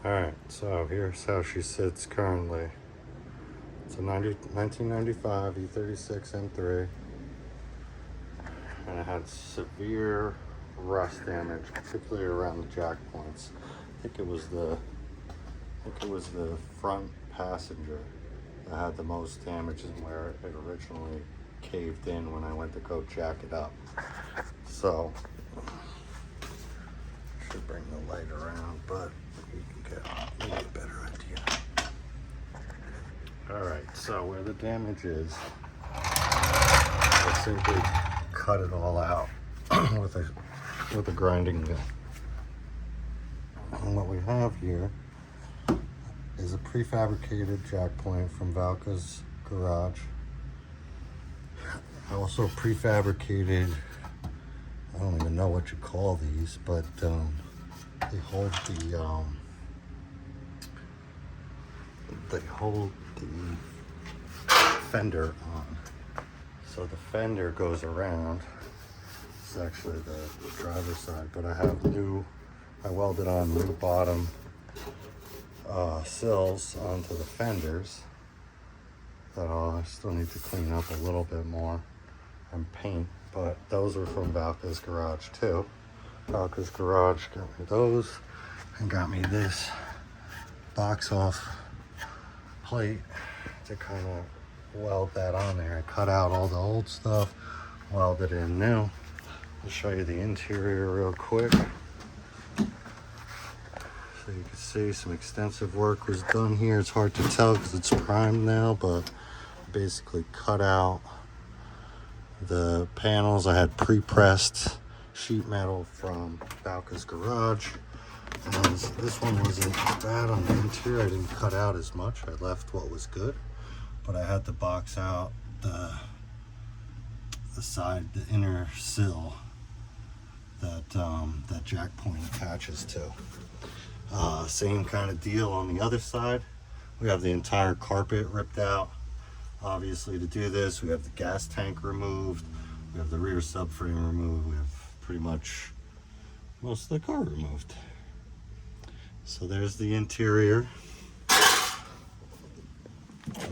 Alright, so here's how she sits currently. It's a 1995 E36 M3, and it had severe rust damage, particularly around the jack points. I think it was the front passenger that had the most damage, and where it originally caved in when I went to go jack it up. So should bring the light around, but you can get maybe a better idea. Alright, so where the damage is, I simply cut it all out with a grinding gun. And what we have here is a prefabricated jack point from Valcasgarage. Also prefabricated, I don't even know what you call these, but they hold the fender on. So the fender goes around. It's actually the driver's side, but I welded on new bottom sills onto the fenders that I still need to clean up a little bit more and paint, but those are from Valcasgarage too. Valcasgarage got me those and got me this box off plate to kind of weld that on there. I cut out all the old stuff, welded in new. I'll show you the interior real quick. So you can see some extensive work was done here. It's hard to tell because it's primed now, but basically cut out the panels. I had pre-pressed sheet metal from Valcasgarage. And this one wasn't bad on the interior. I didn't cut out as much. I left what was good, but I had to box out the side, the inner sill that jack point attaches to. Same kind of deal on the other side. We have the entire carpet ripped out. Obviously, to do this, we have the gas tank removed. We have the rear subframe removed. We have pretty much most of the car removed. So there's the interior.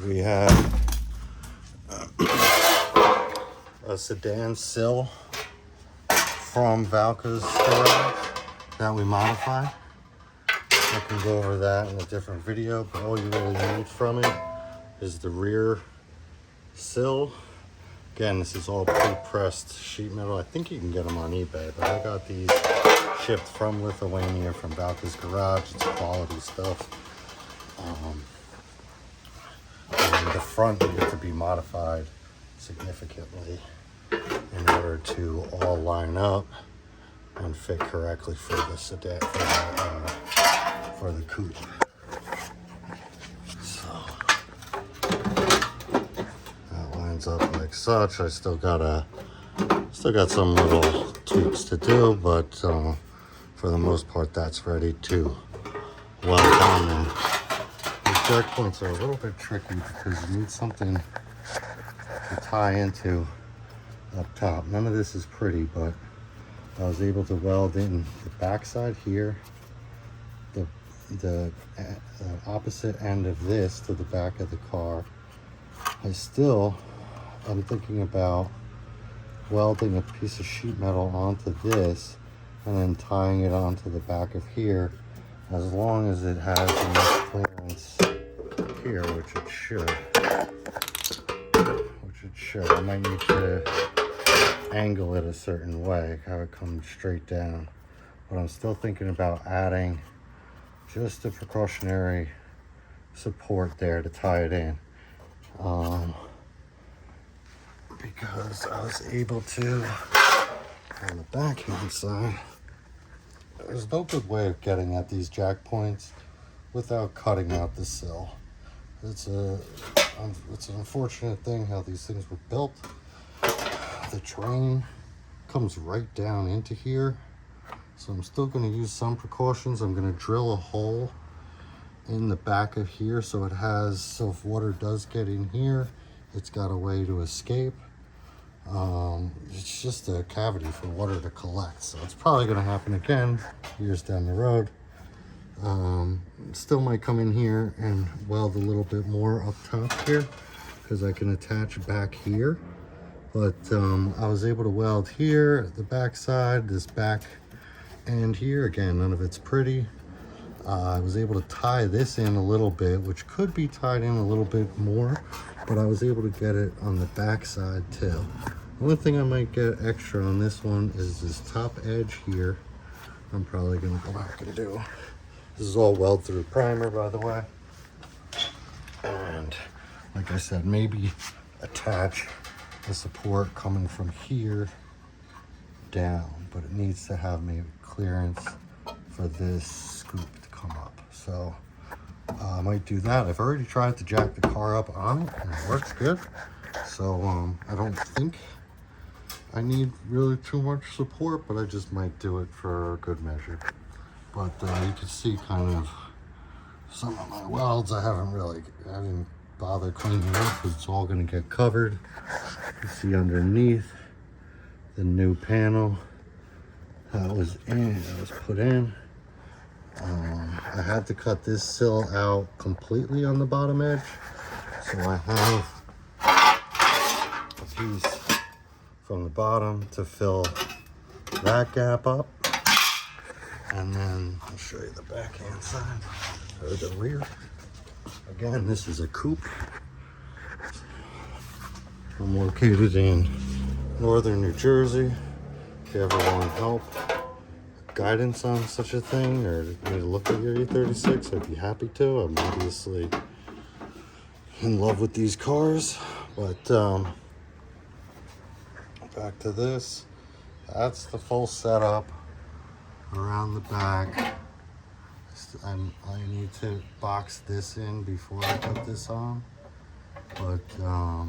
We have a sedan sill from Valcasgarage that we modified. I can go over that in a different video, but all you really need from it is the rear sill. Again, this is all pre-pressed sheet metal. I think you can get them on eBay, but I got these shipped from Lithuania, from Valcasgarage. It's quality stuff. And the front needed to be modified significantly in order to all line up and fit correctly for the sedan, for the coupe. So that lines up like such. I still got some little tweaks to do, but for the most part, that's ready to weld on there. These jack points are a little bit tricky because you need something to tie into up top. None of this is pretty, but I was able to weld in the backside here, the opposite end of this to the back of the car. I'm thinking about welding a piece of sheet metal onto this and then tying it onto the back of here, as long as it has enough clearance here, which it should. I might need to angle it a certain way, have it come straight down. But I'm still thinking about adding just a precautionary support there to tie it in. Because I was able to, on the backhand side, there's no good way of getting at these jack points without cutting out the sill. It's an unfortunate thing how these things were built. The train comes right down into here, so I'm still going to use some precautions. I'm going to drill a hole in the back of here so if water does get in here, it's got a way to escape. It's just a cavity for water to collect, so it's probably going to happen again years down the road. Still might come in here and weld a little bit more up top here because I can attach back here. But I was able to weld here, the back side, this back end here. Again, none of it's pretty. I was able to tie this in a little bit, which could be tied in a little bit more, but I was able to get it on the back side too. The only thing I might get extra on this one is this top edge here. I'm probably gonna go back and do. This is all weld through primer, by the way. And like I said, maybe attach the support coming from here down, but it needs to have maybe clearance for this scoop to come up. So I might do that. I've already tried to jack the car up on it and it works good. So I don't think I need really too much support, but I just might do it for good measure. But you can see kind of some of my welds I didn't bother cleaning up because it's all going to get covered. You see underneath the new panel that was put in. I had to cut this sill out completely on the bottom edge, so I have a piece from the bottom to fill that gap up, and then I'll show you the backhand side or the rear. Again, this is a coupe. I'm located in northern New Jersey. If you ever want help, guidance on such a thing, or need to look at your E36, I'd be happy to. I'm obviously in love with these cars, but back to this. That's the full setup around the back. I need to box this in before I put this on, but I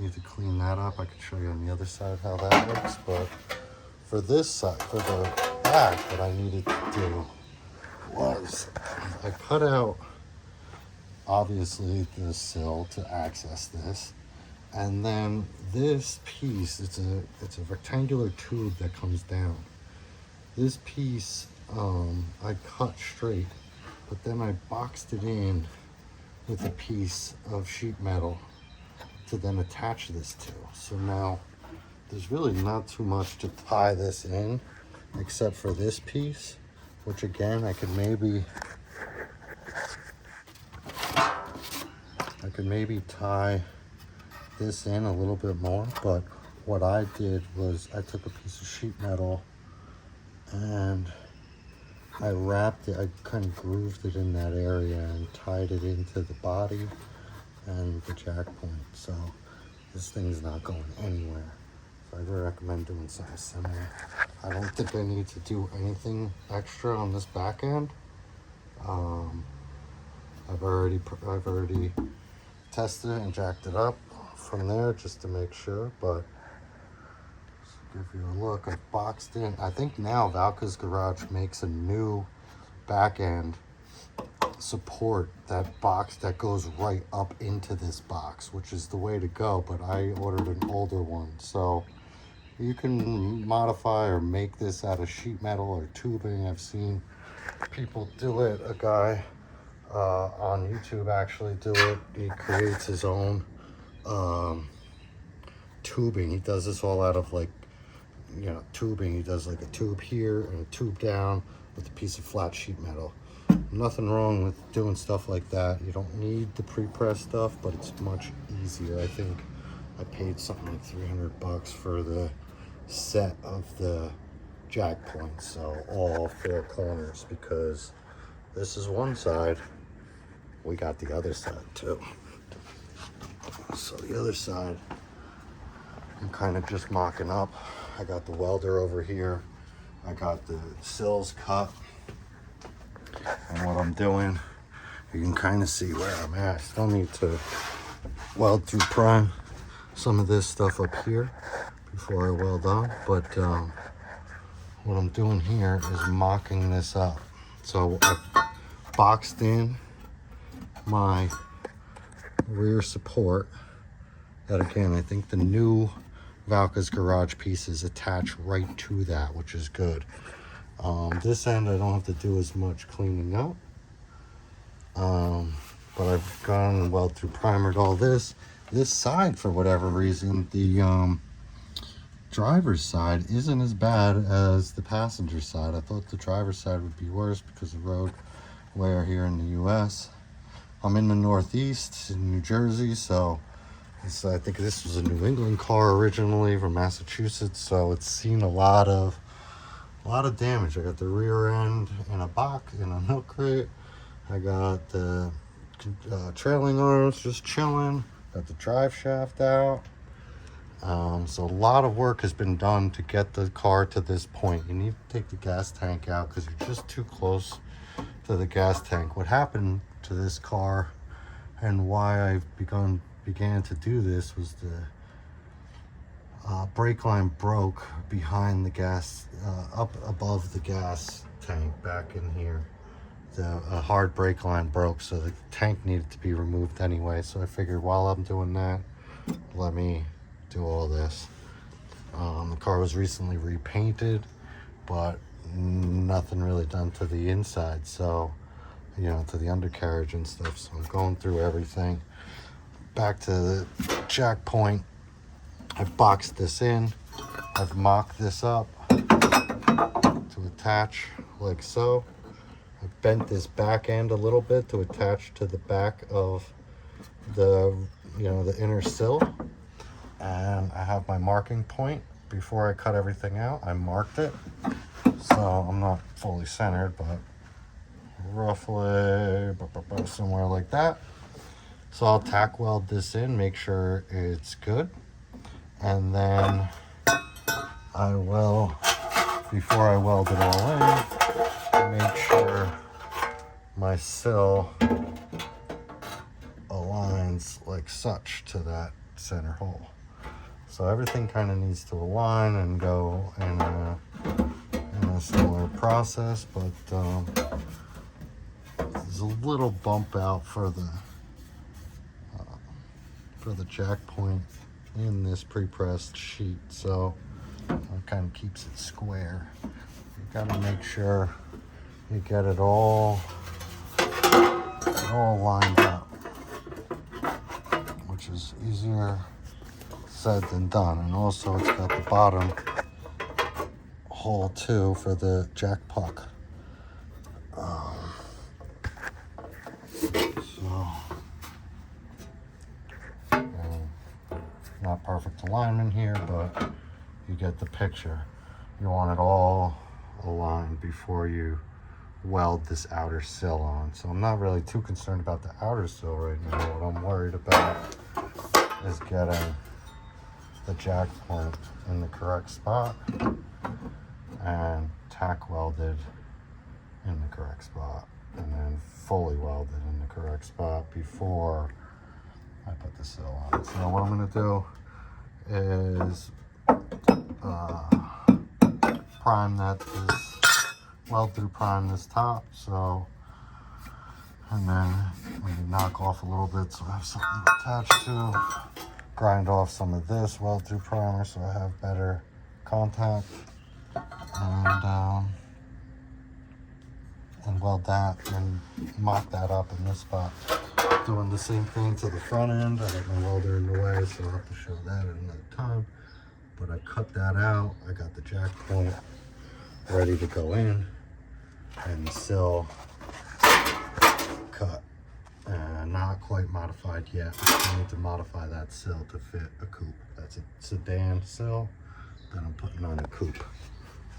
need to clean that up. I can show you on the other side how that works, but for this side, for the back, what I needed to do was I cut out obviously the sill to access this, and then this piece, it's a rectangular tube that comes down. This piece I cut straight, but then I boxed it in with a piece of sheet metal to then attach this to. So now there's really not too much to tie this in except for this piece, which again I could maybe tie this in a little bit more. But what I did was I took a piece of sheet metal and I wrapped it, I kind of grooved it in that area and tied it into the body and the jack point. So this thing's not going anywhere. So I'd recommend doing something similar. I don't think I need to do anything extra on this back end. I've already tested it and jacked it up from there just to make sure, but give you a look. I've boxed in. I think now Valcasgarage makes a new back end support, that box that goes right up into this box, which is the way to go, but I ordered an older one. So you can modify or make this out of sheet metal or tubing. I've seen people do it. A guy on YouTube actually do it. He creates his own tubing. He does this all out of tubing. He does like a tube here and a tube down with a piece of flat sheet metal. Nothing wrong with doing stuff like that. You don't need the pre-pressed stuff, but it's much easier. I think I paid something like $300 for the set of the jack points, so all 4 corners, because this is one side, we got the other side too. So the other side I'm kind of just mocking up. I got the welder over here, I got the sills cut, and what I'm doing, you can kind of see where I'm at. I still need to weld through prime some of this stuff up here before I weld on, but what I'm doing here is mocking this up. So I boxed in my rear support that, again, I think the new Valcasgarage pieces attach right to that, which is good. This end I don't have to do as much cleaning up, But I've gone well through primered all this. This side, for whatever reason, the driver's side isn't as bad as the passenger side. I thought the driver's side would be worse because of road wear here in the US. I'm in the Northeast in New Jersey, so I think this was a New England car originally from Massachusetts, so it's seen a lot of damage. I got the rear end in a box in a milk crate. I got the trailing arms just chilling. Got the drive shaft out. So a lot of work has been done to get the car to this point. You need to take the gas tank out because you're just too close to the gas tank. What happened to this car and why I began to do this was the brake line broke behind the gas, up above the gas tank back in here. A hard brake line broke, so the tank needed to be removed anyway. So I figured while I'm doing that, let me do all this. The car was recently repainted, but nothing really done to the inside, so to the undercarriage and stuff. So I'm going through everything. Back to the jack point, I've boxed this in. I've mocked this up to attach like so. I bent this back end a little bit to attach to the back of the the inner sill, and I have my marking point. Before I cut everything out, I marked it, so I'm not fully centered, but roughly somewhere like that. So I'll tack weld this in, make sure it's good, and then I will, before I weld it all in, make sure my sill aligns like such to that center hole. So everything kind of needs to align and go in a similar process, but there's a little bump out for the jack point in this pre-pressed sheet, so it kind of keeps it square. You got to make sure you get it all lined up, which is easier said than done. And also it's got the bottom hole too for the jack puck. Not perfect alignment here, but you get the picture. You want it all aligned before you weld this outer sill on. So I'm not really too concerned about the outer sill right now. What I'm worried about is getting the jack point in the correct spot and tack welded in the correct spot, and then fully welded in the correct spot before I put the sill on. So what I'm going to do is prime weld through prime this top, so, and then maybe knock off a little bit so I have something to attach to, grind off some of this weld through primer so I have better contact, and weld that and mock that up in this spot. Doing the same thing to the front end. I got my welder in the way, so I'll have to show that at another time. But I cut that out. I got the jack point ready to go in, and the sill cut. Not quite modified yet. I need to modify that sill to fit a coupe. That's a sedan sill that I'm putting on a coupe.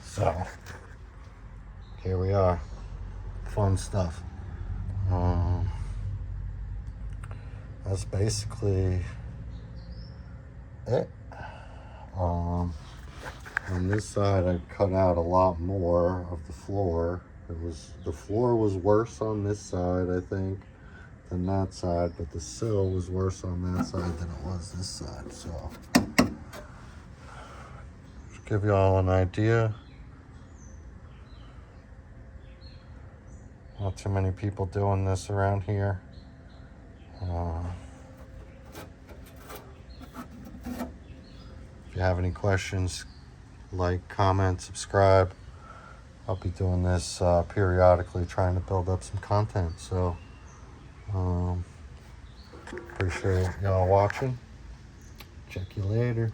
So here we are. Fun stuff. That's basically it. On this side, I cut out a lot more of the floor. The floor was worse on this side, I think, than that side, but the sill was worse on that side than it was this side. So, just give you all an idea. Not too many people doing this around here. If you have any questions, like, comment, subscribe. I'll be doing this periodically, trying to build up some content. So Appreciate y'all watching. Check you later.